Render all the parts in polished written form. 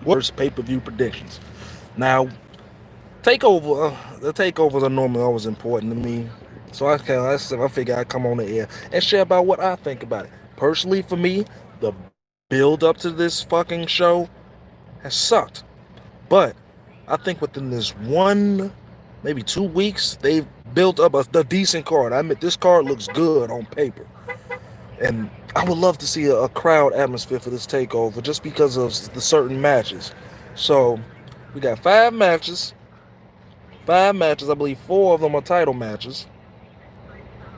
Worst pay-per-view predictions. Now, the takeovers are normally always important to me, so I figure I come on the air and share about what I think about it. Personally, for me, the build up to this fucking show has sucked, but I think within this maybe 2 weeks, they've built up a decent card. I admit this card looks good on paper, and I would love to see a crowd atmosphere for this takeover just because of the certain matches. So we got 5 matches. 5 matches. I believe 4 of them are title matches.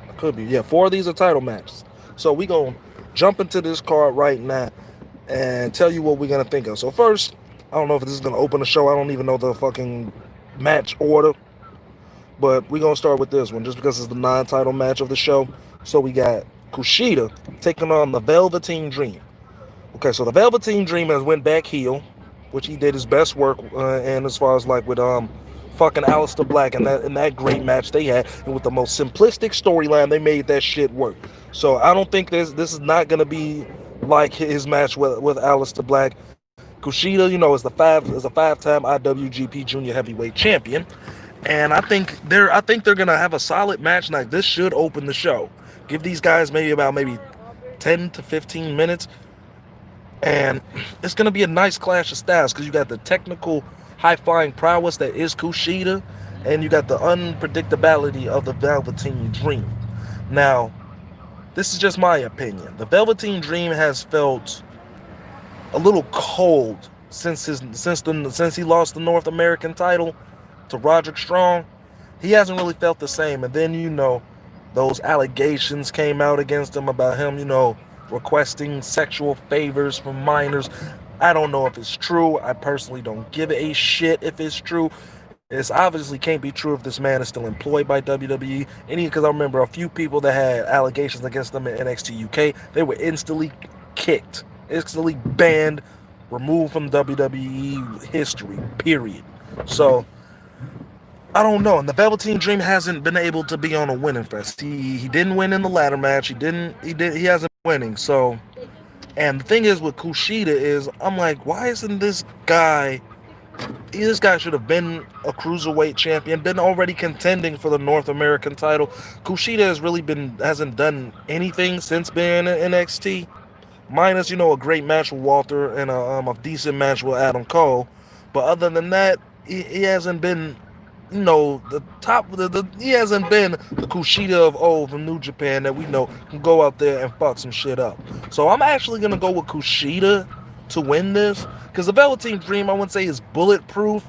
I could be. Yeah, 4 of these are title matches. So we gonna jump into this card right now and tell you what we're gonna think of. So first, I don't know if this is gonna open the show. I don't even know the fucking match order, but we're gonna start with this one just because it's the non-title match of the show. So we got Kushida taking on the Velveteen Dream. Okay, so the Velveteen Dream has went back heel, which he did his best work, and as far as like with fucking Aleister Black and that great match they had, and with the most simplistic storyline, they made that shit work. So I don't think this is not gonna be like his match with Aleister Black. Kushida, is a 5-time IWGP Junior Heavyweight Champion, and I think they're gonna have a solid match. Like this should open the show. Give these guys maybe 10 to 15 minutes, and it's going to be a nice clash of styles because you got the technical high flying prowess that is Kushida, and you got the unpredictability of the Velveteen Dream. Now, this is just my opinion. The Velveteen Dream has felt a little cold since he lost the North American title to Roderick Strong. He hasn't really felt the same. And then those allegations came out against him about him, requesting sexual favors from minors. I don't know if it's true. I personally don't give a shit if it's true. It's obviously can't be true if this man is still employed by WWE. Because I remember a few people that had allegations against them in NXT UK, they were instantly kicked, instantly banned, removed from WWE history, period. So I don't know. And the Velveteen Dream hasn't been able to be on a winning fest. He didn't win in the ladder match. He hasn't been winning. So, and the thing is with Kushida is I'm like, why isn't this guy? This guy should have been a cruiserweight champion, been already contending for the North American title. Kushida hasn't done anything since being in NXT, minus a great match with Walter and a decent match with Adam Cole. But other than that, he hasn't been he hasn't been the Kushida of old from New Japan that we know can go out there and fuck some shit up. So I'm actually gonna go with Kushida to win this because the Velveteen Dream I wouldn't say is bulletproof,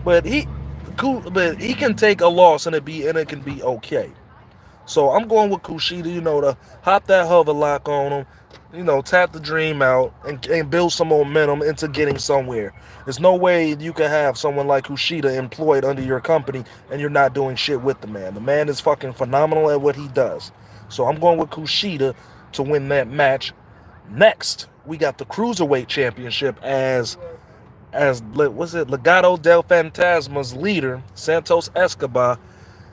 but he can take a loss and it can be okay. So I'm going with Kushida, to hop that hover lock on him, tap the dream out and build some momentum into getting somewhere. There's no way you can have someone like Kushida employed under your company and you're not doing shit with the man. The man is fucking phenomenal at what he does. So I'm going with Kushida to win that match. Next, we got the Cruiserweight Championship as what's it? Legado del Fantasma's leader, Santos Escobar,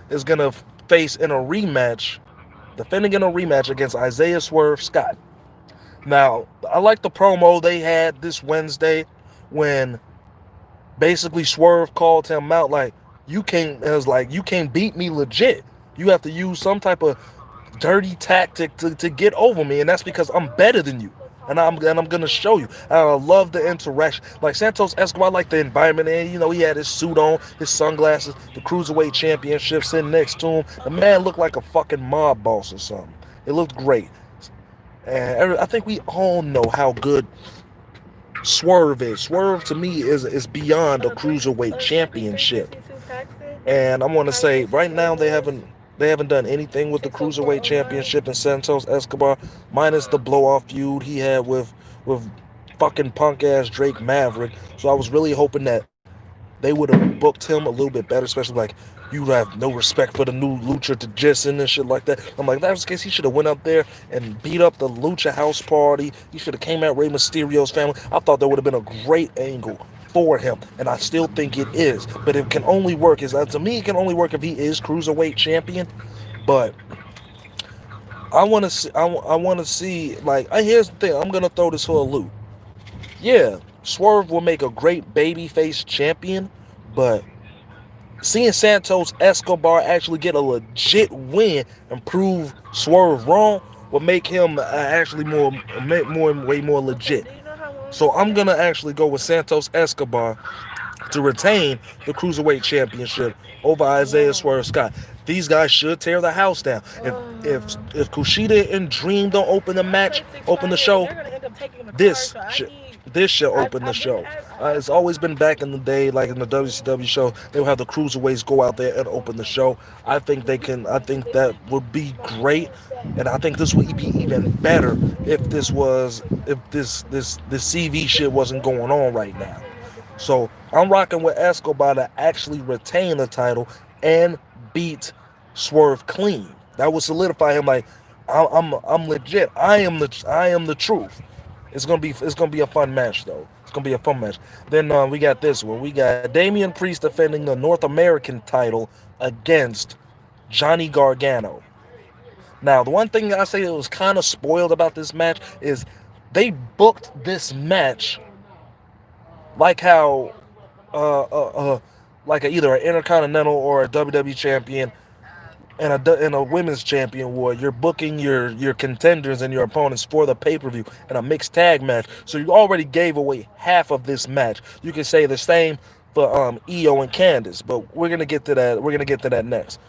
is gonna face defending in a rematch against Isaiah Swerve Scott. Now, I like the promo they had this Wednesday when basically Swerve called him out like you can't beat me legit. You have to use some type of dirty tactic to get over me, and that's because I'm better than you. And I'm gonna show you. I love the interaction. Like Santos Escobar, I like the environment. And he had his suit on, his sunglasses, the cruiserweight championship sitting next to him. The man looked like a fucking mob boss or something. It looked great. And I think we all know how good Swerve is. Swerve to me is beyond a cruiserweight championship. And I want to say right now they haven't done anything with the cruiserweight championship in Santos Escobar, minus the blow off feud he had with fucking punk ass Drake Maverick. So I was really hoping that they would have booked him a little bit better, especially like you have no respect for the new Lucha Tajison and shit like that. I'm like, if that was the case, he should have went up there and beat up the Lucha House Party. He should have came at Rey Mysterio's family. I thought that would have been a great angle for him, and I still think it is. But it can only work to me. It can only work if he is cruiserweight champion. But I want to see. Like, here's the thing. I'm gonna throw this for a loop. Yeah, Swerve will make a great babyface champion, but seeing Santos Escobar actually get a legit win and prove Swerve wrong will make him actually way more legit. So I'm gonna actually go with Santos Escobar to retain the Cruiserweight Championship over Isaiah Swerve Scott. These guys should tear the house down. If Kushida and Dream don't open the show, this should this should open the show. It's always been back in the day, like in the WCW show, they would have the cruiserweights go out there and open the show. I think they can. I think that would be great, and I think this would be even better if this CV shit wasn't going on right now. So I'm rocking with Escobar to actually retain the title and beat Swerve clean. That would solidify him. Like I'm legit. I am the truth. It's gonna be a fun match though. It's gonna be a fun match. Then we got this one. We got Damian Priest defending the North American title against Johnny Gargano. Now the one thing I say that was kind of spoiled about this match is they booked this match like how like either an Intercontinental or a WWE champion and a women's champion war. You're booking your contenders and your opponents for the pay-per-view in a mixed tag match. So you already gave away half of this match. You can say the same for Io and Candice, but we're gonna get to that. We're gonna get to that next.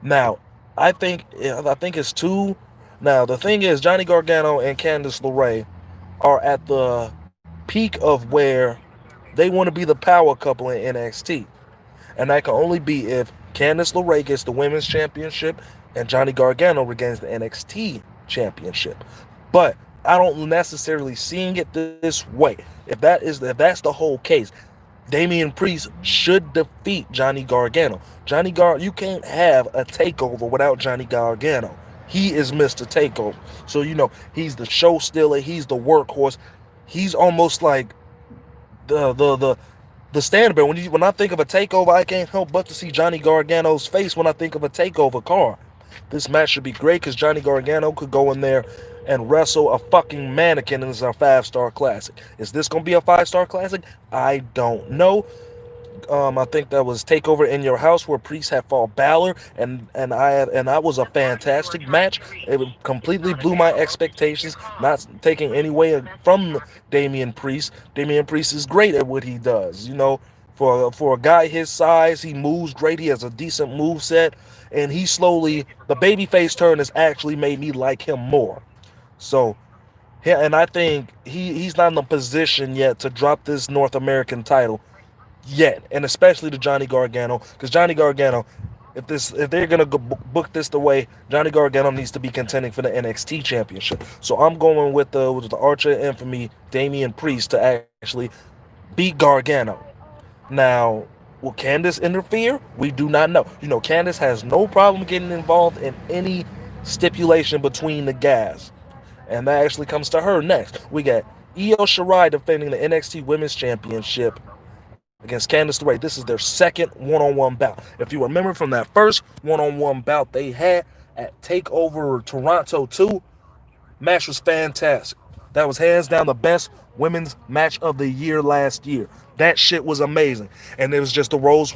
Now, I think it's two. Now the thing is, Johnny Gargano and Candice LeRae are at the peak of where they want to be the power couple in NXT. And that can only be if Candice LeRae gets the women's championship and Johnny Gargano regains the NXT championship. But I don't necessarily seeing it this way. If that's the whole case, Damian Priest should defeat Johnny Gargano. You can't have a takeover without Johnny Gargano. He is Mr. Takeover. So he's the show stealer, he's the workhorse. He's almost like the standard bearer. When I think of a takeover, I can't help but to see Johnny Gargano's face when I think of a takeover card. This match should be great because Johnny Gargano could go in there and wrestle a fucking mannequin, and it's a 5-star classic. Is this gonna be a 5-star classic? I don't know. I think that was Takeover in Your House where Priest had fought Balor, and that was a fantastic match. It completely blew my expectations. Not taking any way from Damian Priest. Damian Priest is great at what he does. For a guy his size, he moves great. He has a decent move set, and the babyface turn has actually made me like him more. So. Yeah, and I think he's not in the position yet to drop this North American title yet, and especially to Johnny Gargano, because Johnny Gargano, if they're gonna book this the way, Johnny Gargano needs to be contending for the NXT championship. So I'm going with the Archer of Infamy, Damian Priest, to actually beat Gargano. Now, will Candice interfere? We do not know. Candice has no problem getting involved in any stipulation between the guys. And that actually comes to her next. We got Io Shirai defending the NXT Women's Championship against Candice LeRae. This is their second one-on-one bout. If you remember from that first one-on-one bout they had at TakeOver Toronto 2, match was fantastic. That was hands down the best women's match of the year last year. That shit was amazing. And it was just the roles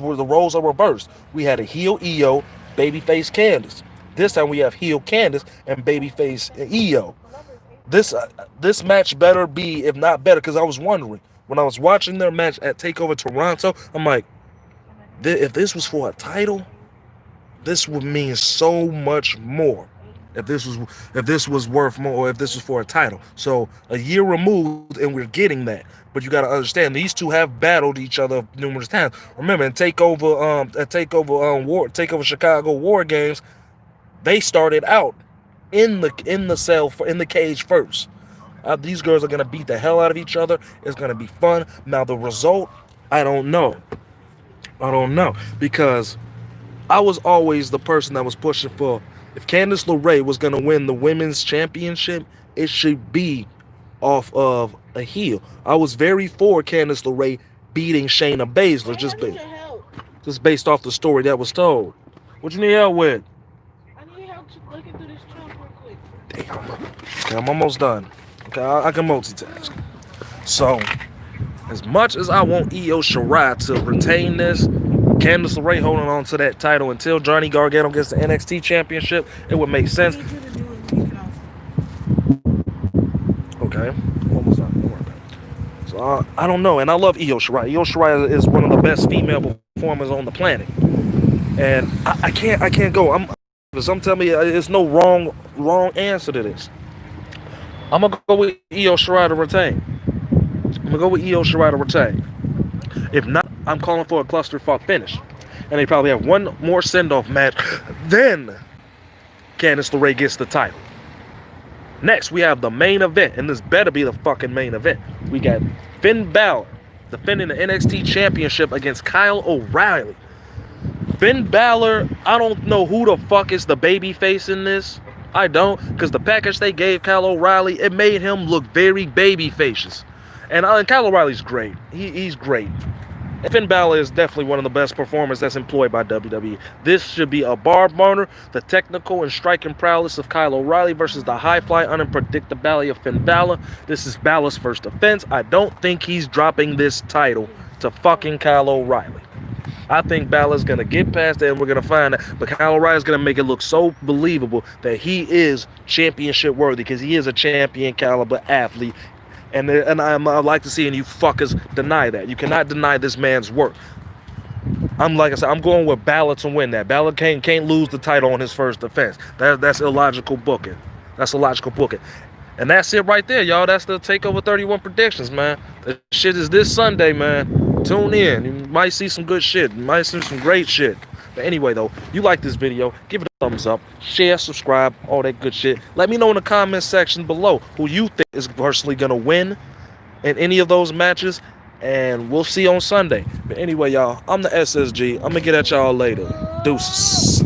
are reversed. We had a heel Io, babyface Candice. This time we have heel Candice and babyface Io. This match better be, if not better, because I was wondering when I was watching their match at TakeOver Toronto, I'm like, if this was for a title, this would mean so much more. If this was worth more, or if this was for a title. So a year removed, and we're getting that. But you got to understand, these two have battled each other numerous times. Remember, in TakeOver Chicago War Games, they started out in the cage first. These girls are gonna beat the hell out of each other. It's gonna be fun. Now the result, I don't know. Because I was always the person that was pushing for, if Candice LeRae was gonna win the women's championship, it should be off of a heel. I was very for Candice LeRae beating Shayna Baszler just based off the story that was told. What you need help with? I need help looking through this trunk real quick. Damn. Okay, I'm almost done. Okay, I can multitask. So As much as I want Io Shirai to retain this, Candice LeRae holding on to that title until Johnny Gargano gets the NXT Championship, it would make What I sense. need you to do is take it off. Okay, almost done. Don't worry about it. So I don't know, and I love Io Shirai. Io Shirai is one of the best female performers on the planet, and I can't go. I'm telling you, there's no wrong answer to this. I'm gonna go with Io Shirai to retain. I'm gonna go with Io Shirai to retain. If not, I'm calling for a clusterfuck finish, and they probably have one more send-off match. Then Candice LeRae gets the title. Next, we have the main event, and this better be the fucking main event. We got Finn Balor defending the NXT Championship against Kyle O'Reilly. Finn Balor, I don't know who the fuck is the baby face in this. I don't, because the package they gave Kyle O'Reilly, it made him look very baby facious. And Kyle O'Reilly's great. He's great. And Finn Balor is definitely one of the best performers that's employed by WWE. This should be a bar burner. The technical and striking prowess of Kyle O'Reilly versus the high-fly unpredictability of Finn Balor. This is Balor's first offense. I don't think he's dropping this title to fucking Kyle O'Reilly. I think Balor's going to get past that and we're going to find that. But Kyle O'Reilly's going to make it look so believable that he is championship worthy because he is a champion caliber athlete. And I'd like to see, and you fuckers deny that. You cannot deny this man's work. Like I said, I'm going with Balor to win that. Balor can't lose the title on his first defense. That's illogical booking. That's illogical booking. And that's it right there, y'all. That's the TakeOver 31 predictions, man. The shit is this Sunday, man. Tune in. You might see some good shit. You might see some great shit. But anyway, though, you like this video, give it a thumbs up, share, subscribe, all that good shit. Let me know in the comment section below who you think is personally going to win in any of those matches. And we'll see you on Sunday. But anyway, y'all, I'm the SSG. I'm going to get at y'all later. Deuces.